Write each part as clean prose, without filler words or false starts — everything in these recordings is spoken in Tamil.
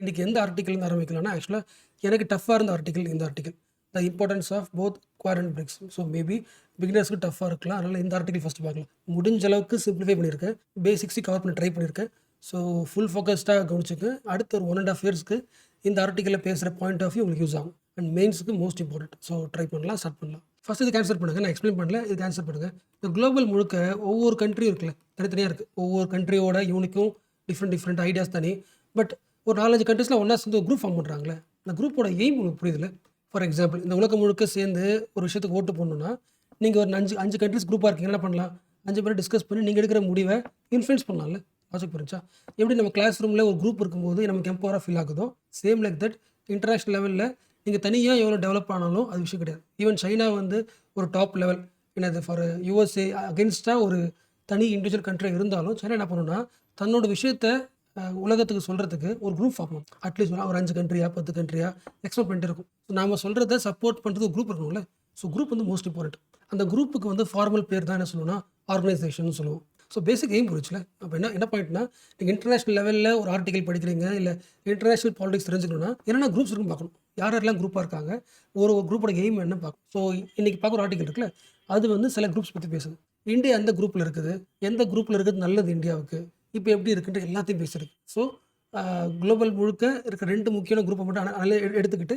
இன்றைக்கி எந்த ஆர்டிக்கல்லேருந்து ஆரம்பிக்கலாம்னா ஆக்சுவலாக எனக்கு டஃப்பாக இருந்த ஆர்டிக்கல் இந்த article the importance of both Quad and BRICS. So maybe பிகினர்ஸ்க்கு டஃப்பாக இருக்கலாம். அதனால் இந்த ஆர்டிக்கல் ஃபஸ்ட்டு பார்க்கலாம். முடிஞ்ச அளவுக்கு சிம்பிளிஃபை பண்ணியிருக்கேன், பேசிக்ஸி கவர் பண்ணி ட்ரை பண்ணியிருக்கேன். ஸோ ஃபுல் ஃபோக்கஸ்டாக கவனிச்சுக்கு அடுத்த ஒரு 1.5 இயர்ஸ்க்கு இந்த ஆர்டிக்கலில் பேசுகிற பாயிண்ட் ஆஃப் வியூ உங்களுக்கு யூஸ் ஆகும். அண்ட் மெயின்ஸுக்கு மோஸ்ட் இம்பார்ட்டன்ட். ஸோ ட்ரை பண்ணலாம், ஸ்டார்ட் பண்ணலாம். ஃபஸ்ட் இதுக்கு ஆன்சர் பண்ணுங்கள். நான் எக்ஸ்பிளைன் பண்ணல, இதுக்கு ஆன்சர் பண்ணுங்கள். இந்த குளோபல் முழுக்க ஒவ்வொரு கண்ட்ரியும் இருக்குல்ல, தனித்தனியாக இருக்குது. ஒவ்வொரு கண்ட்ரியோட யூனிக்கும் டிஃப்ரெண்ட் ஐடியாஸ் தனி. பட் ஒரு 4-5 கண்ட்ரீஸில் ஒன்றா சேர்ந்து ஒரு குரூப் ஃபார்ம் பண்ணுறாங்களே, அந்த குரூப்போட எய்ம் உங்களுக்கு புரியுதுல்ல. ஃபார் எக்ஸாம்பிள், இந்த உலகம் முழுக்க சேர்ந்து ஒரு விஷயத்துக்கு ஓட்டு போடணுன்னா நீங்கள் ஒரு 5 கண்ட்ரீஸ் குரூப்பாக இருக்கீங்க, என்ன பண்ணலாம்? 5 பேர் டிஸ்கஸ் பண்ணி நீங்கள் எடுக்கிற முடிவை இன்ஃப்ளூயன்ஸ் பண்ணலாம்ல. லாஜிக் புரிஞ்சா? எப்படி நம்ம கிளாஸ் ரூமில் ஒரு குரூப் இருக்கும்போது நமக்கு எம்பவராக ஃபீல் ஆகுதோ, சேம் லைக் தட் இன்டர்நேஷ்னல் லெவலில் நீங்கள் தனியாக எவ்வளோ டெவலப் ஆனாலும் அது விஷயம் கிடையாது. ஈவன் சைனா வந்து ஒரு டாப் லெவல், என்னது ஃபார் யூஎஸ்ஏ அகென்ஸ்டாக ஒரு தனி இண்டிவிஜுவல் கண்ட்ரி இருந்தாலும் சைனா என்ன பண்ணணும்னா தன்னோட விஷயத்தை உலகத்துக்கு சொல்கிறதுக்கு ஒரு குரூப் ஃபார்ம் பண்ணும். அட்லீஸ்ட் ஒரு 5 கண்ட்ரியா 10 கண்ட்ரியா எக்ஸ்பெக்ட் பண்ணிட்டு இருக்கும். ஸோ நாம் சொல்கிறத சப்போர்ட் பண்ணுறது ஒரு குரூப் இருக்கணும்ல. ஸோ குரூப் வந்து மோஸ்ட் இம்பார்ட்டன்ட். அந்த குரூப்புக்கு வந்து ஃபார்மல் பேர் தான் என்ன சொல்லுவோம்னா ஆர்கனைசேஷன் சொல்லுவோம். ஸோ பேசிக் எய்ம் புரிச்சுல. அப்போ என்ன பாயிண்ட்னா, நீங்கள் இன்டர்நேஷனல் லெவலில் ஒரு ஆர்டிகல் படிக்கிறீங்க, இல்லை இன்டர்நேஷனல் பாலிடிக்ஸ் தெரிஞ்சுக்கணும்னா என்னென்ன குரூப்ஸ் இருக்குன்னு பார்க்கணும். யாரெல்லாம் குரூப்பாக இருக்காங்க, ஒரு குரூப்போட எய்ம் என்ன பார்க்கணும். ஸோ இன்றைக்கி பார்க்க ஒரு ஆர்டிகல் இருக்குல்ல, அது வந்து சில குரூப்ஸ் பற்றி பேசுது. இந்தியா எந்த குரூப்பில் இருக்குது, எந்த குரூப்பில் இருக்குது நல்லது இந்தியாவுக்கு, இப்போ எப்படி இருக்குன்ட்டு எல்லாத்தையும் பேசுறது. ஸோ குளோபல் முழுக்க இருக்கிற 2 முக்கியமான குரூப்பை மட்டும் எடுத்துக்கிட்டு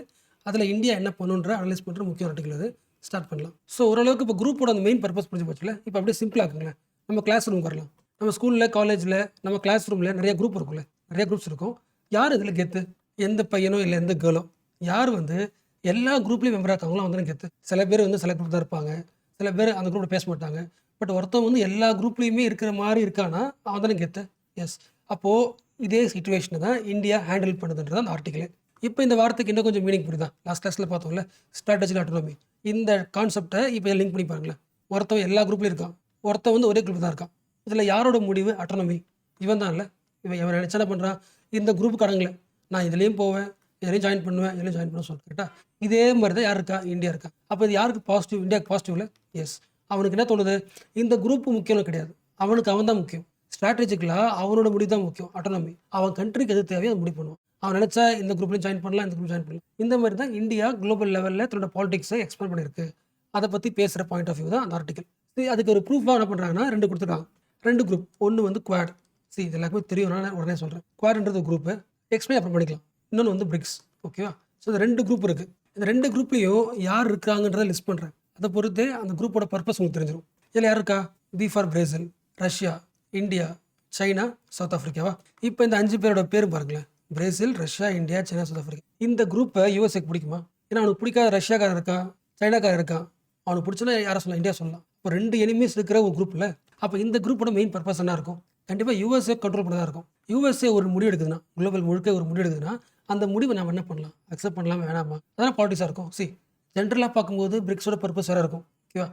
அதில் இந்தியா என்ன பண்ணுன்ற அனலைஸ் பண்ணுற முக்கிய ஆர்டிகல் அது. ஸ்டார்ட் பண்ணலாம். ஸோ ஓரளவுக்கு இப்போ குரூப்போட அந்த மெயின் பர்பஸ் புரிஞ்சு போச்சுல. இப்போ அப்படியே சிம்பிளாக இருக்குங்களேன், நம்ம கிளாஸ் ரூம் வரலாம். நம்ம ஸ்கூலில் காலேஜில் நம்ம கிளாஸ் ரூமில் நிறைய குரூப் இருக்கும்ல, நிறைய குரூப்ஸ் இருக்கும். யார் இதில் கெத்து? எந்த பையனோ இல்லை எந்த கேர்ளோ யார் வந்து எல்லா குரூப்லேயும் மெம்பராக இருக்காங்களோ வந்து கெத்து. சில பேர் வந்து சில குரூப் தான் இருப்பாங்க, சில பேர் அந்த குரூப்பில் பேச மாட்டாங்க. பட் ஒருத்தன் வந்து எல்லா குரூப்லேயுமே இருக்கிற மாதிரி இருக்கானா அவன் தானே கெத்து. எஸ். அப்போது இதே சிச்சுவேஷனை தான் இந்தியா ஹேண்டில் பண்ணுதுன்றது அந்த ஆர்டிக்கல். இப்போ இந்த வார்த்தைக்கு இன்னும் கொஞ்சம் மீனிங் புரியுதா? லாஸ்ட் கிளாஸில் பார்த்தோம்ல, ஸ்ட்ராட்டஜிக்கல் ஆட்டோனமி. இந்த கான்செப்டை இப்போ லிங்க் பண்ணி பாருங்களேன். ஒருத்தன் எல்லா குரூப்லேயும் இருக்கான், ஒருத்தன் வந்து ஒரே குரூப் தான் இருக்கான். இதில் யாரோட முடிவு? ஆட்டோனமி. இவன் தான் இல்லை, இவன் நினச்சா என்ன பண்ணுறான், இந்த குரூப்புக்கு அடங்கலை, நான் இதுலேயும் போவேன், இதுலேயும் ஜாயின் பண்ணுவேன், இதுலேயும் ஜாயின் பண்ண சொல்லிட்டு கேட்டா இதே மாதிரி தான் யார் இருக்கா? இந்தியா இருக்கா. அப்போ இது யாருக்கு பாசிட்டிவ்? இந்தியாவுக்கு பாசிட்டிவ்ல. எஸ். அவனுக்கு என்ன தோணுது, இந்த குரூப்பு முக்கியம் கிடையாது, அவனுக்கு அவன் தான் முக்கியம். ஸ்ட்ராட்டஜிக்கலாக அவனோட முடிவு தான் முக்கியம். ஆட்டோனமி. அவன் கண்ட்ரிக்கு எது தேவையோ அதை முடிவு பண்ணுவான். அவன் நினச்சா இந்த குரூப்லையும் ஜாயின் பண்ணலாம், இந்த குரூப் ஜாயின் பண்ணலாம். இந்த மாதிரி தான் இந்தியா குளோபல் லெவலில் தன்னோட பாலிடிக்ஸை எக்ஸ்பிளைன் பண்ணியிருக்கு. அதை பற்றி பேசுகிற பாயிண்ட் ஆஃப் வியூ தான் அந்த ஆர்டிகல். அதுக்கு ஒரு ப்ரூஃபாக என்ன பண்ணுறாங்கன்னா 2 கொடுத்துருக்காங்க. 2 குரூப். ஒன்று வந்து குவாட். இது எல்லாருக்குமே தெரியும், நான் உடனே சொல்கிறேன். குவாட்ன்றது குரூப்பு, எக்ஸ்பிளைன் அப்புறம் பண்ணிக்கலாம். இன்னொன்று வந்து பிரிக்ஸ். ஓகேவா? ஸோ இந்த 2 குரூப் இருக்குது. இந்த 2 குரூப்லேயும் யார் இருக்காங்கன்றதை லிஸ்ட் பண்ணுறேன். அதை பொறுத்தே அந்த குரூப்போட பர்பஸ் உங்களுக்கு தெரிஞ்சிடும். இதில் யார் இருக்கா? B for Brazil, Russia, India, China, South ஆஃப்ரிக்காவா? இப்போ இந்த 5 பேரோட பேரும் பாருங்களேன். Brazil, Russia, India, China, South Africa. இந்த குரூப்பை யூஎஸ்ஏக்கு பிடிக்குமா? ஏன்னா அவனுக்கு பிடிக்காத ரஷ்யாக்காரர் இருக்கான், சைனாக்காரர் இருக்கான். அவனுக்கு பிடிச்சனா யாரை சொல்லலாம்? இந்தியா சொல்லலாம். இப்போ 2 எனிமீஸ் இருக்கிற ஒரு குரூப்பில் அப்போ இந்த குரூப்போட மெயின் பர்பஸ் என்ன இருக்கும்? கண்டிப்பாக யூஎஸ்ஏ கண்ட்ரோல் பண்ண தான் இருக்கும். யூஎஸ்ஏ ஒரு முடிவு எடுக்குதுன்னா, குளோபல் முழுக்க ஒரு முடிவு எடுக்குதுன்னா, அந்த முடிவை நம்ம என்ன பண்ணலாம்? அக்செப்ட் பண்ணலாமா வேணாமா? அதெல்லாம் பாலிட்டிக்ஸாக இருக்கும். ஜென்ரலாக பார்க்கும்போது பிரிக்ஸோட பர்பஸ் வேறு இருக்கும். ஓகேவா?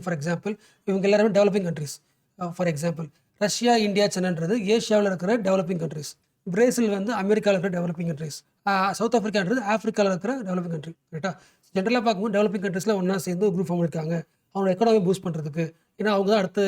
ஃபார் எக்ஸாம்பிள், இவங்க எல்லாருமே developing countries. For example, Russia, India, சைனான்றது ஏஷியாவில் இருக்கிற டெவலப்பிங் கண்ட்ரிஸ். பிரேசில் வந்து அமெரிக்காவில் இருக்கிற டெவலப்பிங் கண்ட்ரிஸ். சவுத் ஆஃப்ரிக்கான்றது ஆஃப்ரிக்காவில் இருக்கிற டெவலப்பிங் கண்ட்ரி. கரெக்டாக? ஜென்ரலாக பார்க்கும்போது டெவலப்பிங் கண்ட்ரிஸில் ஒன்றா சேர்ந்து ஒரு குரூப் ஃபார்ம் இருக்காங்க, அவங்களோட எக்கனாமி பூஸ்ட் பண்ணுறதுக்கு. ஏன்னா அவங்க தான் அடுத்து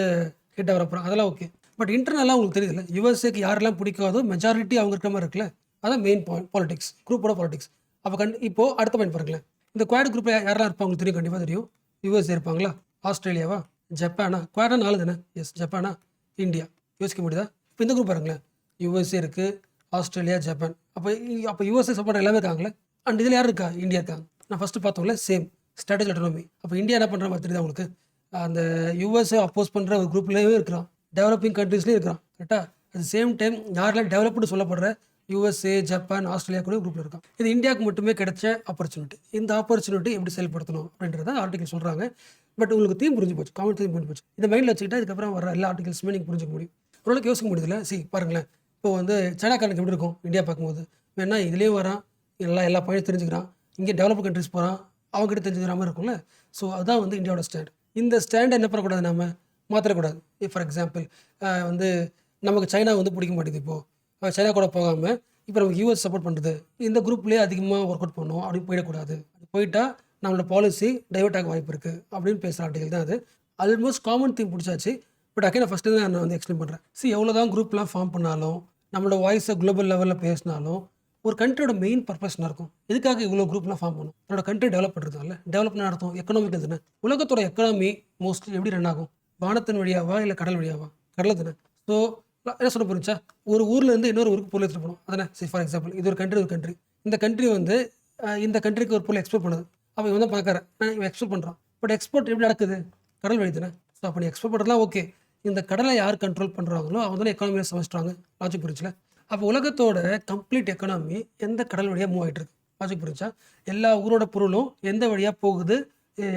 ஹிட்டாக வரப்போகிறாங்க. அதெல்லாம் ஓகே. பட் இன்டர்னலாக உங்களுக்கு தெரியுதுல்ல, யூஎஸ்ஏக்கு யாரெல்லாம் பிடிக்காதோ மெஜாரிட்டி அவங்க இருக்கிற மாதிரி இருக்குல்ல, அதான் மெயின் பாலிடிக்ஸ், குரூப்போட பாலிடிக்ஸ். அப்போ இப்போது அடுத்த பாயிண்ட் பாருங்களேன். இந்த குவாட் குரூப்பில் யாரெல்லாம் இருப்பாங்க உங்களுக்கு தெரியும், கண்டிப்பாக தெரியும். யூஎஸ்ஏ இருப்பாங்களா? ஆஸ்திரேலியாவா? ஜப்பானா? குவாடா 4 தானே? எஸ். ஜப்பானா? இந்தியா? யோசிக்க முடியுதா? இப்போ இந்த குரூப் பாருங்களேன். யூஎஸ்ஏ இருக்குது, ஆஸ்திரேலியா, ஜப்பான். அப்போ யூஎஸ்ஏ சப்போர்ட் எல்லாமே இருக்காங்களே. அண்ட் இதில் யார் இருக்கா? இந்தியா இருக்காங்க. நான் ஃபஸ்ட்டு பார்த்தோம்ல, சேம் ஸ்ட்ராட்டஜி ஆட்டோனமி. அப்போ இந்தியா என்ன பண்ணுற மாதிரி தெரியுது அவங்களுக்கு? அந்த யூஎஸ்ஏ அப்போஸ் பண்ணுற ஒரு குரூப்லேயே இருக்கிறான், டெவலப்பிங் கண்ட்ரீஸ்லேயும் இருக்கிறான். கரெக்டாக? அட் சேம் டைம் யாரெல்லாம் டெவலப்டு சொல்லப்படுற யூஎஸ்ஏ, ஜப்பான், ஆஸ்திரேலியா கூட குரூப்பில் இருக்கான். இது இந்தியாவுக்கு மட்டுமே கிடைச்ச ஆப்பர்ச்சுனிட்டி. இந்த ஆப்பர்ச்சுனிட்டி எப்படி செயல்படுத்தணும் அப்படின்றத ஆர்டிகல் சொல்கிறாங்க. பட் உங்களுக்கு தீம் புரிஞ்சு போச்சு, காமன் தீம் புரிஞ்சு போச்சு. இந்த மைண்டில் வச்சுக்கிட்டா இதுக்கப்புறம் வர எல்லா ஆர்டிகல்ஸுமே நீங்கள் புரிஞ்சுக்க முடியும். ஓரளவுக்கு யோசிக்க முடியுதுல்ல. பாருங்களேன். இப்போ வந்து சைனாக்காரனுக்கு எப்படி இருக்கும் இந்தியா பார்க்கும்போது? வேணா இதுலேயும் வரான், எல்லா பாயிண்ட் தெரிஞ்சுக்கிறான், இங்கே டெவலப் கண்ட்ரிஸ் போகிறான், அவங்ககிட்ட தெரிஞ்சுக்கிற மாதிரி இருக்கும்ல. ஸோ அதுதான் வந்து இந்தியாவோட ஸ்டாண்ட். இந்த ஸ்டாண்டை என்ன பண்ணக்கூடாது, நம்ம மாற்றக்கூடாது. ஃபார் எக்ஸாம்பிள், வந்து நமக்கு சைனா வந்து பிடிக்க மாட்டேங்குது. இப்போது சைனா கூட போகாமல் இப்போ நமக்கு யூஎஸ் சப்போர்ட் பண்ணுறது, இந்த குரூப்லேயே அதிகமாக ஒர்க் அவுட் பண்ணணும் அப்படின்னு போயிடக்கூடாது. அது போயிட்டா நம்மளோட பாலிசி டைவர்ட் ஆக வாய்ப்பு இருக்குது அப்படின்னு பேசுகிற ஆர்டிகல் தான் அது. ஆல்மோஸ்ட் காமன் தீம் பிடிச்சாச்சு. பட் அகைன் நான் ஃபஸ்ட்டு தான் நான் வந்து எக்ஸ்பிளைன் பண்ணுறேன். எவ்வளோ தான் குரூப்லாம் ஃபார்ம் பண்ணாலும், நம்மளோட வாய்ஸை குளோபல் லெவலில் பேசினாலும், ஒரு கண்ட்ரியோட மெயின் பர்பஸ் என்ன இருக்கும்? எதுக்காக இவ்வளோ குரூப்லாம் ஃபார்ம் பண்ணும்? தன்னோட கண்ட்ரி டெவலப் பண்ணுறதால. டெவலப்னா அர்த்தம் எக்கனாமிக் தானே. உலகத்தோட எக்கனாமி மோஸ்ட்லி எப்படி ரன் ஆகும்? வானத்தின் வழியாவா இல்லை கடல் வழியாவா? கடல் தானே. ஸோ என்ன சொல்ல புரிஞ்சா, ஒரு ஊர்லேருந்து இன்னொரு ஊருக்கு பொருள் எடுத்துகிட்டு போகணும் அதானே. சரி, ஃபார் எக்ஸாம்பிள் இது ஒரு கண்ட்ரி. இந்த கண்ட்ரி வந்து இந்த கண்ட்ரிக்கு ஒரு பொருள் எக்ஸ்போர்ட் பண்ணுது. அப்போ இவன் தான் பார்க்குறேன் இவன் எக்ஸ்போர்ட் பண்ணுறான். பட் எக்ஸ்போர்ட் எப்படி நடக்குது? கடல் வழி தானே. ஸோ அப்போ நீ எக்ஸ்போர்ட் பண்ணுறதுலாம் ஓகே. இந்த கடலை யார் கண்ட்ரோல் பண்ணுறாங்களோ அவங்க தானே எக்கானமியை சமைச்சிட்டாங்க. லாஜிக் புரிஞ்சுல. அப்போ உலகத்தோட கம்ப்ளீட் எக்கனாமி எந்த கடல் வழியாக மூவ் ஆகிட்டு இருக்கு? லாஜிக் புரிஞ்சா. எல்லா ஊரோட பொருளும் எந்த வழியாக போகுது,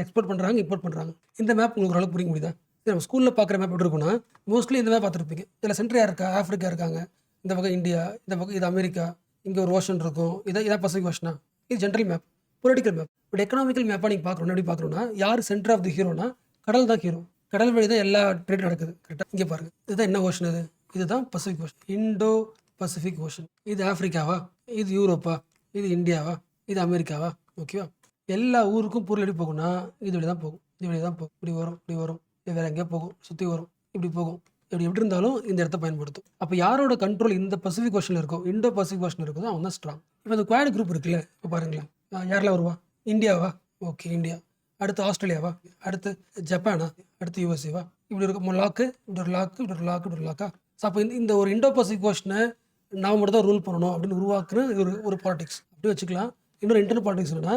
எக்ஸ்போர்ட் பண்ணுறாங்க, இம்போர்ட் பண்ணுறாங்க. இந்த மேப் உங்களுக்கு ஓரளவு புரிக்க முடியுதா? நம்ம ஸ்கூலில் பார்க்குற மேப் எப்படி இருக்குன்னா, மோஸ்ட்லி இந்த மேப் பார்த்துருப்பீங்க. இதில் சென்ட்ரல் யார் இருக்கா? ஆஃப்ரிக்கா இருக்காங்க. இந்த பக்கம் இந்தியா, இந்த பக்கம் இது அமெரிக்கா, இங்கே ஒரு ஓஷன் இருக்கும். இதான் பசிபிக் ஓஷனா? இது general map, political map. But economical மேப்பாக நீங்கள் பார்க்கணும். எப்படி பார்க்கணும்னா, யார் சென்டர் ஆஃப் தி ஹீரோனா? கடல் தான் ஹீரோ. கடல் வழி தான் எல்லா ட்ரேட் நடக்குது. கரெக்டாக இங்கே பாருங்க. இதுதான் என்ன ஓஷன்? இது இதுதான் Pacific ocean, Indo Pacific ocean. இது ஆஃப்ரிக்காவா? இது யூரோப்பா? இது இந்தியாவா? இது அமெரிக்காவா? ஓகேவா? எல்லா ஊருக்கும் பொருள் எப்படி போகும்னா இது வழி தான் போகும். இது வழி தான் போகும். இப்படி வரும், இப்படி வரும், இது வேற எங்கேயா போகும், சுற்றி வரும், இப்படி போகும். எப்படி இருந்தாலும் இந்த இடத்த பயன்படுத்தும். அப்போ யாரோட கண்ட்ரோல் இந்த பசிபிக் ஓஷனில் இருக்கும், இண்டோ பசிபிக் ஓஷன் இருக்குதோ அவன் தான் ஸ்ட்ராங். இப்போ இந்த குவாட் குரூப் இருக்குல்ல, இப்போ பாருங்களேன். யாரெல்லாம் வருவா? இந்தியாவா? Okay, India. அடுத்து ஆஸ்திரேலியாவா? அடுத்து ஜப்பானா? அடுத்து யூஎஸ்ஏவா? இப்படி இருக்கும் லாக்கு, இப்படி ஒரு லாக்கு, இப்படி ஒரு லாக்கு, இப்படி ஒரு லாக்கா. ஸோ அப்போ இந்த ஒரு இண்டோ பசிபிக் ஓஷனை நான் மட்டும் தான் ரூல் பண்ணணும் அப்படின்னு உருவாக்குற ஒரு பாலிடிக்ஸ் அப்படி வச்சுக்கலாம். இன்னொரு இன்டர்னல் பாலிடிக்ஸ் என்னன்னா,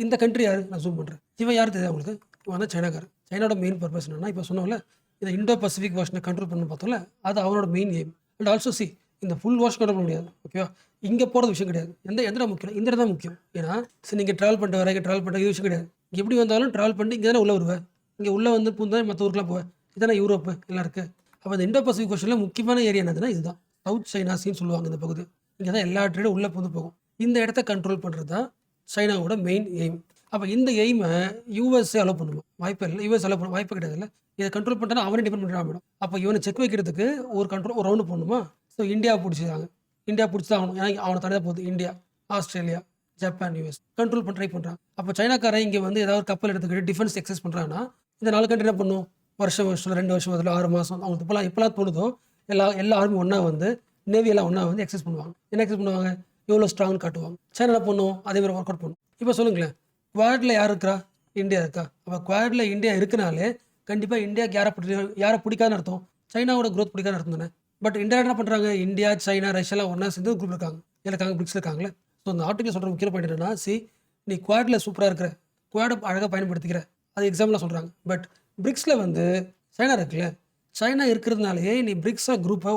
இந்த கண்ட்ரி யார்? நான் ஜூம் பண்ணுறேன். இவன் யார் தெரியாது உங்களுக்கு? இவன் தான் சைனாக்காரன். சைனாவோட மெயின் பர்பஸ் என்னன்னா, இப்போ சொன்னோம்ல, இந்த இண்டோ பசிபிக் ஓஷனை கண்ட்ரோல் பண்ணு பார்த்தோம்ல, அது அவனோட main aim. And also see, இந்த ஃபுல் ஓஷன் கண்ட்ரோல் பண்ண முடியாது. ஓகேவா? இங்கே போகிறது விஷயம் கிடையாது. எந்த முக்கியம்? இந்த இடம் தான் முக்கியம். ஏன்னா சரி, நீங்கள் ட்ராவல் பண்ணிட்டு வர, ட்ராவல் பண்ணுற இது விஷயம் கிடையாது. எப்படி வந்தாலும் ட்ராவல் பண்ணி இங்கே தானே உள்ளே வருவேன். இங்கே உள்ளே வந்து பூந்தா மற்ற ஊருக்குலாம் போவேன். இதானே யூரோப்பு எல்லாம் இருக்குது. அப்போ இந்த இண்டோ பசிபிக் ஓஷனில் முக்கியமான ஏரியா என்னதுன்னா இதுதான். சவுத் சைனா சீன்னு சொல்லுவாங்க இந்த பகுதி. இங்கே தான் எல்லா ட்ரேடும் உள்ளே பூந்து போகும். இந்த இடத்த கண்ட்ரோல் பண்ணுறது தான் சைனாவோட மெயின் எய்ம். அப்போ இந்த எய்மை யூஎஸ்ஏ அலோவ் பண்ணுமா? வாய்ப்பு இல்லை. யூஎஸ் அலோவ் பண்ண வாய்ப்பு கிடையாது. இல்லை, இதை கண்ட்ரோல் பண்ணிட்டா அவனே டிபெண்ட் பண்ணுறான் மேடம். அப்போ இவனை செக் வைக்கிறதுக்கு ஒரு ரவுண்டு போடணுமா? ஸோ இந்தியாவை பிடிச்சிருக்காங்க. இந்தியா பிடிச்சி தான் ஆகணும். ஏன்னா அவனை தனியாக போகுது. India, Australia, Japan, US control பண்ண ட்ரை பண்ணுறான். அப்போ சைனாக்காரன் இங்கே வந்து ஏதாவது கப்பல் எடுத்துக்கிட்டு டிஃபென்ஸ் எக்ஸஸ் பண்ணுறாங்கன்னா, இந்த 4 கண்ட்ரி என்ன பண்ணும்? வருஷம் 2 வருஷம் அதில் 6 மாதம் அவங்களுக்கு இப்போலாம் தோணுதோ எல்லா ஆர்மி ஒன்றா வந்து நேவியெல்லாம் ஒன்றா வந்து எக்ஸஸ் பண்ணுவாங்க. என்ன எக்ஸஸ் பண்ணுவாங்க? எவ்வளோ ஸ்ட்ராங்னு காட்டுவாங்க. சைனா என்ன பண்ணும்? அதே மாதிரி ஒர்க் அவுட் பண்ணும். இப்போ சொல்லுங்களேன், குவாடில் யார் இருக்கா? இந்தியா இருக்கா? அப்போ குவாடில் இந்தியா இருக்குனாலே கண்டிப்பாக இந்தியாவுக்கு யாரை பிடிக்காதுன்னு அர்த்தம்? சைனாவோட க்ரோத் பிடிக்காதுன்னு அர்த்தம் தானே. பட் இந்தியா என்ன பண்ணுறாங்க? இந்தியா, சைனா, ரஷ்யாலாம் ஒன்றா சேர்ந்து குரூப் இருக்காங்க, பிரிக்ஸ் இருக்காங்களே. ஸோ அந்த ஆர்டிகல் சொல்கிற முக்கிய பாயிண்ட் என்னன்னா, நீ குவாடில் சூப்பராக இருக்கிற, குவாடை அழகாக பயன்படுத்திக்கிற, அது எக்ஸாம்பிளாக சொல்கிறாங்க. பட் பிரிக்ஸில் வந்து சைனா இருக்குல்ல, சைனா இருக்கிறதுனாலே நீ பிரிக்ஸா குரூப்பை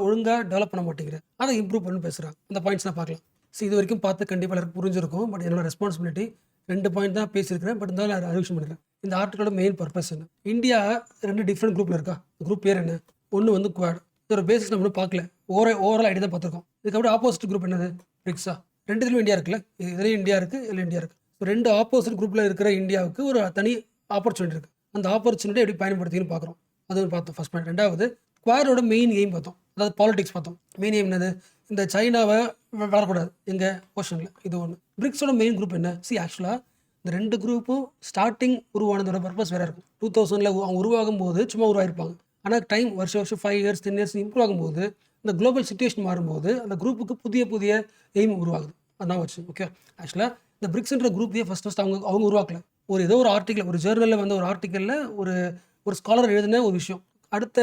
ஒழுங்காக டெவலப் பண்ண மாட்டேங்கிற, அதை இம்ப்ரூவ் பண்ணி பேசுகிறாங்க. அந்த பாயிண்ட்ஸ் நான் பார்க்கலாம். இது வரைக்கும் பார்த்து கண்டிப்பாக எல்லாருக்கும் புரிஞ்சிருக்கும். பட் என்னோட ரெஸ்பான்சிபிலிட்டி 2 பாயிண்ட் தான் பேசியிருக்கிறேன். பட் இருந்தாலும் நான் அறிவிச்சு பண்ணிடுறேன். இந்த ஆர்டிகளோட மெயின் பர்பஸ் என்ன? இந்தியா 2 டிஃப்ரெண்ட் குரூப்பில் இருக்கா. குரூப் பேர் என்ன? ஒன்று வந்து குவாட். இதோட பேசிஸ் நம்ம பார்க்கல, ஓவரால் ஐடியா தான் பார்த்துருக்கோம். இதுக்கப்புறம் ஆப்போசிட் குரூப் என்னது? பிரிக்ஸா. 2 இந்தியா இருக்குல்ல, இதுலேயும் இந்தியா இருக்குது, இதில் இந்தியா இருக்குது. ஸோ 2 ஆப்போசிட் குரூப்பில் இருக்கிற இந்தியாவுக்கு ஒரு தனி ஆப்பர்ச்சுனிட்டி இருக்குது. அந்த ஆப்பர்ச்சுனிட்டி எப்படி பயன்படுத்தின்னு பார்க்குறோம். அது பார்த்தோம் ஃபர்ஸ்ட் பாயிண்ட். 2வது குவாடோட மெயின் எய்ம் பார்த்தோம். அதாவது பாலிடிக்ஸ் பார்த்தோம். மெயின் எய்ம் என்னது? இந்த சைனாவை வளரக்கூடாது எங்கள் ஓஷனில். இது ஒன்று. பிரிக்ஸோட மெயின் குரூப் என்ன? ஆக்சுவலாக இந்த 2 குரூப்பும் ஸ்டார்டிங் உருவானதோட பர்பஸ் வேறு இருக்கும். 2000 அவங்க உருவாகும் போது சும்மா உருவாயிருப்பாங்க. ஆனால் டைம் வருஷம் 5 இயர்ஸ் 10 இயர்ஸ் இம்ப்ரூவ் ஆகும்போது, இந்த குளோபல் சிச்சுவேஷன் மாறும்போது அந்த குரூப்புக்கு புதிய எய்ம் உருவாகுது. அதான் வச்சு ஓகே. ஆக்சுவலாக இந்த பிரிக்ஸ்ன்ற குரூப்பையே ஃபஸ்ட் அவங்க உருவாக்கல. ஏதோ ஒரு ஆர்டிக்கல், ஒரு ஜேர்னலில் வந்து ஒரு ஆர்டிக்கலில் ஒரு ஸ்காலர் எழுதின ஒரு விஷயம். அடுத்த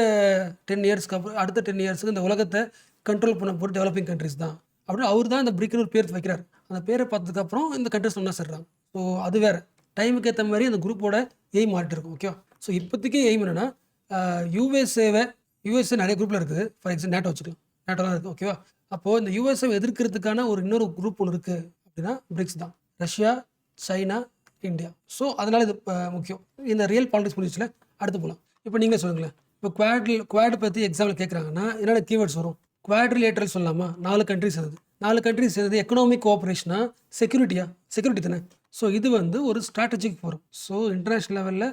10 இயர்ஸுக்கு இந்த உலகத்தை கண்ட்ரோல் பண்ண போகிற டெவலப்பிங் கண்ட்ரிஸ் தான் அப்படின்னு அவர் தான் இந்த பிரிக்னு ஒரு பேர் வைக்கிறார். அந்த பேரை பார்த்ததுக்கப்புறம் இந்த கண்ட்ரிஸ் ஒன்றா சேர்றாங்க. ஸோ அது வேறு டைமுக்கு ஏற்ற மாதிரி அந்த குரூப்போட எய்ம் மாறிட்டு இருக்கும். ஓகே. ஸோ இப்போதைக்கு எய்ம் என்னென்னா, யூஎஸ்ஏ நிறைய குரூப்பில் இருக்குது. ஃபார் எக்ஸாம்பிள் நேட்டோ வச்சுக்கலாம். நேட்டோலாம் இருக்குது. ஓகேவா? அப்போது இந்த யூஎஸ்ஏ எதிர்க்கிறதுக்கான இன்னொரு குரூப் ஒன்று இருக்குது அப்படின்னா பிரிக்ஸ் தான். Russia, China, India. ஸோ அதனால் இது முக்கியம். இந்த ரியல் பாலிடிக்ஸ் முடிச்சுல அடுத்து போகலாம். இப்போ நீங்களே சொல்லுங்களேன். இப்போ குவாட் பற்றி எக்ஸாம்பிள் கேட்குறாங்கன்னா என்னென்ன கீவேர்ட்ஸ் வரும்? குவாட்ரிலேட்டரல் சொல்லலாமா? 4 கண்ட்ரிஸ் சேர்ந்தது. 4 கண்ட்ரிஸ் சேர்ந்தது எக்கனாமிக் கோஆப்ரேஷனா, செக்யூரிட்டி தானே. ஸோ இது வந்து ஒரு ஸ்ட்ராட்டஜிக் ஃபோரம். ஸோ இன்டர்நேஷ்னல் லெவலில்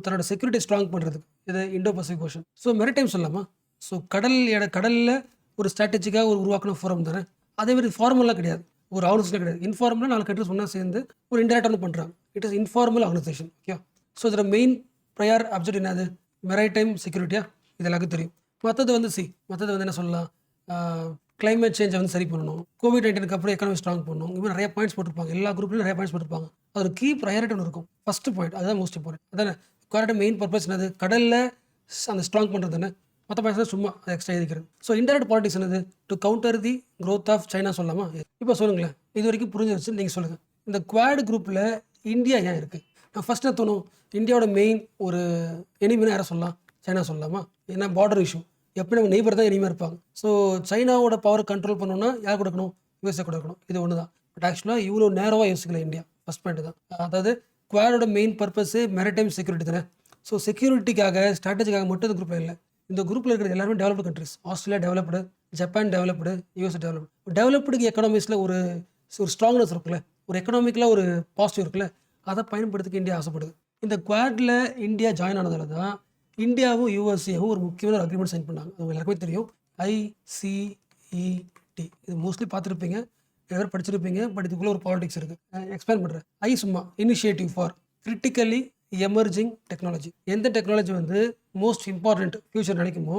தன்னோட செக்யூரிட்டி ஸ்ட்ராங் பண்ணுறதுக்கு இது Indo Pacific ocean. So maritime சொல்லலாமா? ஸோ கடலில் ஒரு ஸ்ட்ராட்டஜிக்காக உருவாக்கின ஃபோரம் தானே. அதேமாதிரி ஃபார்மலாக கிடையாது, ஒரு ஆர்கனைசேஷன் கிடையாது. இன்ஃபார்மலாக 4 கண்ட்ரிஸ் ஒன்றா சேர்ந்து ஒரு இன்டராக்டாக பண்ணுறாங்க. It is informal organisation. Okay. So இதோட மெயின் ப்ரையர் அப்ஜெக்ட் என்னது? மெரைடைம் செக்யூரிட்டியா? இது எல்லாருக்கும் தெரியும். மற்றது வந்து என்ன சொல்லலாம்? கிளைமேட் சேஞ்சை வந்து சரி பண்ணணும், கோவிட்-19க்கு அப்புறம் எக்கானமி ஸ்ட்ராங் பண்ணணும். இந்த மாதிரி நிறைய பாயிண்ட்ஸ் போட்டிருப்பாங்க. எல்லா குரூப்லையும் நிறைய பாயிண்ட்ஸ் போட்டிருப்பாங்க. அது ஒரு கீ ப்ரையாரிட்டி ஒன்று இருக்கும். ஃபர்ஸ்ட் பாயிண்ட் அதுதான் மோஸ்ட் இம்பார்ட்டன்ட். அதானே குவாரண்டைன் மெயின் பர்பஸ் என்னது? கடலில் அந்த ஸ்ட்ராங் பண்ணுறது தானே. மற்ற பாயிண்ட்ஸ் சும்மா எக்ஸ்ட்ரா எழுதிக்கிறது. ஸோ இன்டைரக்ட் பாலிட்டிக்ஸ் என்னது? To counter the growth of China சொல்லலாமா? இப்போ சொல்லுங்களேன், இது வரைக்கும் புரிஞ்சிருச்சு, நீங்கள் சொல்லுங்கள். இந்த குவாட் குரூப்பில் இந்தியா ஏன் இருக்குது? நான் ஃபஸ்ட்டு என்ன தோணும், இந்தியாவோட மெயின் ஒரு எனிமினா யாரை சொல்லலாம்? சைனா சொல்லலாமா? ஏன்னா பார்டர் இஷ்யூ, எப்படி நம்ம நெய்பர் தான் எனிமையாக இருப்பாங்க. ஸோ சைனாவோட பவர் கண்ட்ரோல் பண்ணணும்னா யார் கொடுக்கணும்? யூஎஸ்ஏ கொடுக்கணும். இது ஒன்று தான். பட் ஆக்சுவலாக இவ்வளோ நேரமாக யோசிக்கல இந்தியா. ஃபஸ்ட் பாயிண்ட் தான். அதாவது குவாடோட மெயின் பர்பஸே மேரிடைம் செக்யூரிட்டி தானே. ஸோ செக்யூரிட்டிக்காக ஸ்ட்ராட்டஜிக்காக மட்டும் இந்த குரூப்பில் இல்லை. இந்த குரூப்பில் இருக்கிறது எல்லாருமே developed countries. Australia developed, Japan developed, USA developed. டெவலப்டுக்கு எக்கனாமிக்ஸில் ஒரு ஸ்ட்ராங்னஸ் இருக்குல்ல, ஒரு எக்கனாமிக்கில் ஒரு பாசிட்டிவ் இருக்குல்ல, அதை பயன்படுத்திக்க இந்தியா ஆசைப்படுது. இந்த குவாடில் இந்தியா ஜாயின் ஆனதால தான் இந்தியாவும் யூஎஸ்ஏவும் ஒரு முக்கியமான ஒரு அக்ரிமெண்ட் சைன் பண்ணாங்க. அது எல்லாருக்குமே தெரியும். ஐசிஇடி. இது மோஸ்ட்லி பார்த்துருப்பீங்க, எதாவது படிச்சிருப்பீங்க. பட் இதுக்குள்ளே ஒரு பாலிடிக்ஸ் இருக்குது. எக்ஸ்பிளைன் பண்ணுறேன். சும்மா initiative for critically emerging technology. எந்த டெக்னாலஜி வந்து மோஸ்ட் இம்பார்ட்டன்ட் ஃபியூச்சர் நினைக்குமோ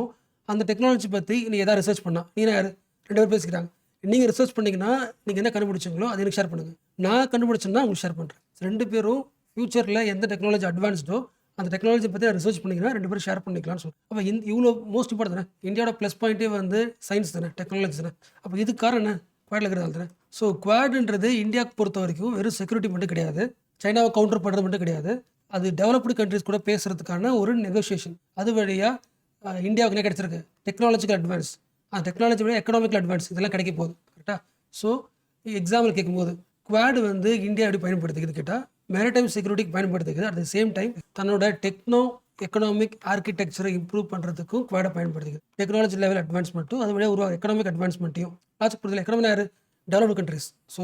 அந்த டெக்னாலஜி பற்றி நீங்கள் எதாவது ரிசர்ச் பண்ணால், நீ யார் 2 பேர் பேசிக்கிறாங்க, நீங்கள் ரிசர்ச் பண்ணிங்கன்னா நீங்கள் என்ன கண்டுபிடிச்சிங்களோ அதை எனக்கு ஷேர் பண்ணுங்கள், நான் கண்டுபிடிச்சேன்னா உங்களுக்கு ஷேர் பண்ணுறேன். 2 பேரும் ஃபியூச்சரில் எந்த டெக்னாலஜி அட்வான்ஸ்டோ அந்த டெக்னாலஜி பற்றி ரிசர்ச் பண்ணிங்கன்னா 2 பேரும் ஷேர் பண்ணிக்கலாம்னு சொல்லுங்கள். அப்போ இவ்வளோ மோஸ்ட் இம்பார்ட்டன் தானே. இந்தியாவோட ப்ளஸ் பாயிண்ட்டே வந்து சயின்ஸ் தானே, டெக்னாலஜி தானே. அப்போ இது காரணம் என்ன? குவாடில் இருக்கிறதால தானே. ஸோ குவாடுன்றது இந்தியாவுக்கு பொறுத்த வரைக்கும் வெறும் செக்யூரிட்டி மட்டும் கிடையாது, சைனாவை கவுண்டர் பண்ணுறது மட்டும் கிடையாது, அது டெவலப்டு கண்ட்ரிஸ் கூட பேசுகிறதுக்கான ஒரு நெகோசியேஷன். அது வழியாக இந்தியாவுக்கு என்ன கிடைச்சிருக்கு? Technological advance. அந்த டெக்னாலஜி விட எக்கனாமிக்கல் அட்வான்ஸ் இதெல்லாம் கிடைக்க போகுது. கரெக்டாக. ஸோ எக்ஸாம்பிள் கேட்கும்போது குவாடு வந்து இந்தியா எப்படி பயன்படுத்திக்குது கேட்டால் மேரிடைம் செக்யூரிட்டிக்கு பயன்படுத்திக்குது. அட் த சேம் டைம் தன்னோட டெக்னோ எக்கனாமிக் ஆர்கிடெக்சரை இம்ப்ரூவ் பண்ணுறதுக்கும் குவாடை பயன்படுத்திக்குது. டெக்னாலஜி லெவல் அட்வான்ஸ்மெண்ட்டும் அது வழியாக உருவாக எக்கனாமிக் அட்வான்ஸ்மெண்ட்டையும் லாஜிக் பொறுத்தல. எக்கனாமிக் யார்? Developed countries. So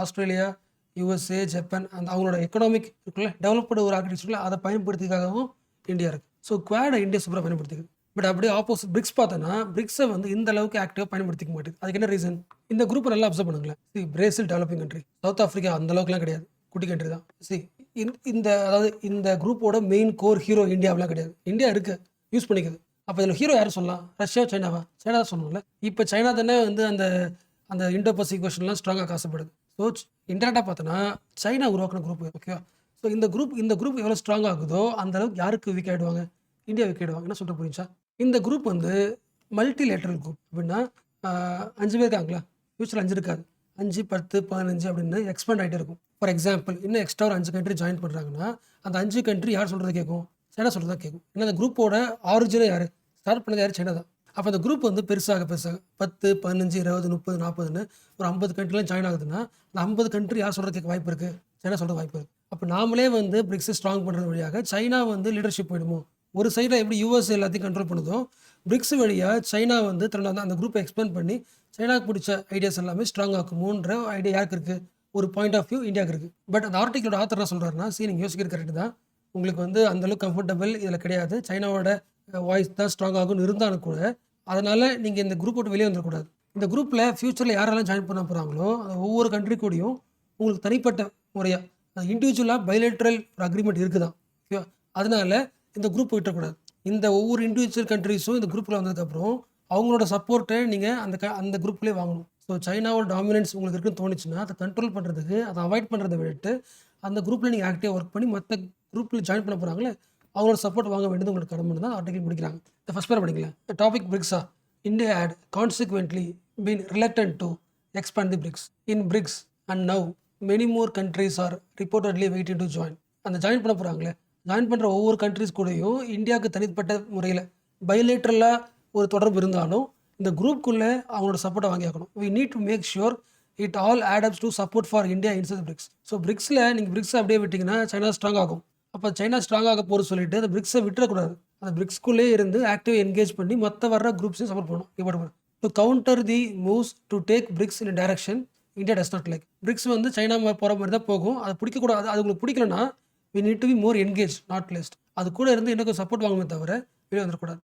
Australia, USA, Japan, அந்த அவங்களோட எக்கனாமிக் இருக்குல்ல, டெவலப்டு ஒரு ஆர்கிடெக்சரில் அதை பயன்படுத்திக்காகவும் இந்தியா இருக்குது. ஸோ குவாடை இந்தியா சூப்பராக பயன்படுத்திக்குது. பட் அப்படியே ஆப்போசிட் பிரிக்ஸ் பார்த்தோன்னா பிரிக்ஸை வந்து இந்த அளவுக்கு ஆக்டிவாக பயன்படுத்திக்க மாட்டேது. அதுக்கு என்ன ரீசன்? இந்த குரூப்பை நல்லா அப்சர்வ் பண்ணுங்களேன். Brazil developing country, south Africa அந்த அளவுக்குலாம் கிடையாது, குட்டி கண்ட்ரி தான். அதாவது இந்த குரூப்போட மெயின் கோர் ஹீரோ இந்தியாவெலாம் கிடையாது. இந்தியா இருக்குது, யூஸ் பண்ணிக்குது. அப்போ இதில் ஹீரோ யாரும் சொல்லலாம்? ரஷ்யா, சைனாவா? சைனா தான் சொல்லணும்ல. இப்போ சைனா தானே வந்து அந்த இண்டோ பசிபிக் கொஷன்லாம் ஸ்ட்ராங்காக காசப்படுது. ஸோ இன்டர்நெட்டாக பார்த்தோன்னா சைனா உருவாக்கின குரூப். ஓகேவா? ஸோ இந்த குரூப் எவ்வளோ ஸ்ட்ராங் ஆகுதோ அந்த அளவுக்கு யாருக்கு வீக் ஆகிடுவாங்க? இந்தியா வீக் ஆகிடுவாங்க. என்ன சொல்லிட்டு புரிஞ்சா? இந்த குரூப் வந்து மல்டிலேட்ரல் குரூப். அப்படின்னா 5 பேர் இருக்காங்களா, ஃபியூச்சரில் 5 இருக்காது, 5, 10, 15 அப்படின்னு எக்ஸ்பேண்ட் ஆகிட்டே இருக்கும். ஃபார் எக்ஸாம்பிள் இன்னும் எக்ஸ்ட்ரா ஒரு 5 கண்ட்ரி ஜாயின் பண்ணுறாங்கன்னா அந்த 5 கண்ட்ரி யார் சொல்கிறது கேட்கும்? சைனா சொல்கிறது தான் கேட்கும். ஏன்னா அந்த குரூப்போட ஆரிஜினே யார்? ஸ்டார்ட் பண்ணது யார்? சைனா தான். அப்போ அந்த குரூப் வந்து பெருசாக 10, 15, 20, 30, 40ன்னு ஒரு 50 கண்ட்ரிலாம் ஜாயின் ஆகுதுன்னா அந்த 50 கண்ட்ரி யார் சொல்கிறது கேட்க வாய்ப்பு இருக்குது? சைனா சொல்கிறது வாய்ப்பு இருக்குது. அப்போ நாமளே வந்து பிரிக்ஸை ஸ்ட்ராங் பண்ணுறது வழியாக சைனா வந்து லீடர்ஷிப் போயிடுமோ? ஒரு சைடில் எப்படி யூஎஸ் எல்லாத்தையும் கண்ட்ரோல் பண்ணுதோ, பிரிக்ஸ் வழியாக சைனா வந்து தன்னோட அந்த குரூப்பை எக்ஸ்பேண்ட் பண்ணி சைனாவுக்கு பிடிச்ச ஐடியாஸ் எல்லாமே ஸ்ட்ராங் ஆக்குமோன்ற ஐடியா யாருக்கு இருக்குது? ஒரு பாயிண்ட் ஆஃப் வியூ இந்தியாவுக்கு இருக்குது. பட் அந்த ஆர்டிக்கலோட ஆத்தர் என்ன சொல்கிறாருன்னா, நீங்கள் யோசிக்கிறது கரெக்டு தான், உங்களுக்கு வந்து அந்தளவுக்கு கம்ஃபர்டபுள் இதில் கிடையாது, சைனாவோட வாய்ஸ் தான் ஸ்ட்ராங் ஆகும்னு இருந்தாலும் கூட அதனால் நீங்கள் இந்த குரூப் விட்டு வெளியே வந்துடக்கூடாது. இந்த குரூப்பில் ஃப்யூச்சரில் யாரெல்லாம் ஜாயின் பண்ண போகிறாங்களோ அந்த ஒவ்வொரு கண்ட்ரி கூடயும் உங்களுக்கு தனிப்பட்ட முறையாக இண்டிவிஜுவலாக பைலேட்ரல் ஒரு அக்ரிமெண்ட் இருக்குதான். ஓகேவா? அதனால இந்த குரூப் விட்டக்கூடாது. இந்த ஒவ்வொரு இண்டிவிஜுவல் கண்ட்ரிஸும் இந்த குரூப்பில் வந்ததுக்கப்புறம் அவங்களோட சப்போர்ட்டை நீங்கள் அந்த குரூப்லேயே வாங்கணும். ஸோ சைனாவோட டாமினன்ஸ் உங்களுக்கு இருக்குன்னு தோணுச்சுன்னா அதை கண்ட்ரோல் பண்ணுறதுக்கு, அதை அவாய்ட் பண்ணுறதை விட்டு அந்த குரூப்பில் நீங்கள் ஆக்டிவாக ஒர்க் பண்ணி மற்ற குரூப்பில் ஜாயின் பண்ண போகிறாங்களே அவங்களோட சப்போர்ட் வாங்க வேண்டியது உங்களுக்கு கடமை தான் ஆர்டிகல் முடிக்கிறாங்க. இந்த ஃபஸ்ட் பேர் படிக்கலாம். டாபிக் பிரிக்ஸா. India had consequently been reluctant to expand the BRICS. In BRICS and now many more countries are reportedly waiting to join. அந்த ஜாயின் பண்ண போகிறாங்களே, ஜாயின் பண்ணுற ஒவ்வொரு கண்ட்ரிஸ் கூடயும் இந்தியாவுக்கு தனிப்பட்ட முறையில் பைலேட்ரலாக ஒரு தொடர்பு இருந்தாலும் இந்த குரூப்புக்குள்ளே அவங்களோட சப்போர்ட்டை வாங்கி ஆகணும். We need to make sure it all ஆடப்ஸ் to support for India inside BRICS. So பிரிக்ஸில் நீங்கள் பிரிக்ஸை அப்படியே விட்டிங்கன்னா சைனா ஸ்ட்ராங் ஆகும். அப்போ சைனா ஸ்ட்ராங் ஆக போகிறது சொல்லிட்டு அந்த பிரிக்ஸை விட்டுறக்கூடாது. அந்த பிரிக்ஸ்குள்ளே இருந்து ஆக்டிவ் என்கேஜ் பண்ணி மற்ற வர்ற குரூப்ஸையும் சப்போர்ட் பண்ணணும். இப்போ to counter the moves to take BRICS in direction India does not like. BRICS வந்து சைனா போகிற மாதிரி தான் போகும். அதை பிடிக்கக்கூடாது. அது உங்களுக்கு பிடிக்கலன்னா we need to be more engaged, not less. அது கூட இருந்து எனக்கு சப்போர்ட் வாங்குமே தவிர வெளியே வந்துடக்கூடாது.